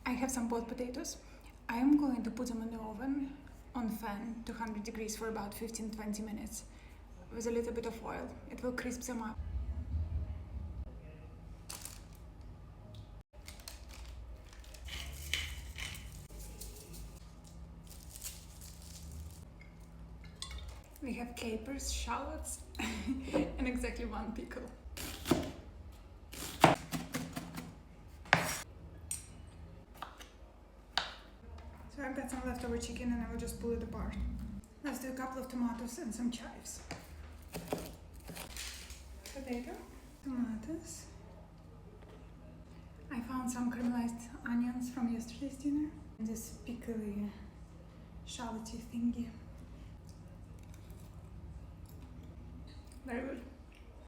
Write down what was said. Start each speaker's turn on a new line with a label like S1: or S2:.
S1: I have some boiled potatoes. I am going to put them in the oven on fan 200 degrees for about 15-20 minutes with a little bit of oil. It will crisp them up. We have capers, shallots, and exactly one pickle. So I've got some leftover chicken and I will just pull it apart. Let's do a couple of tomatoes and some chives. Potato, tomatoes. I found some caramelized onions from yesterday's dinner. And this pickly, shalloty thingy. Very good.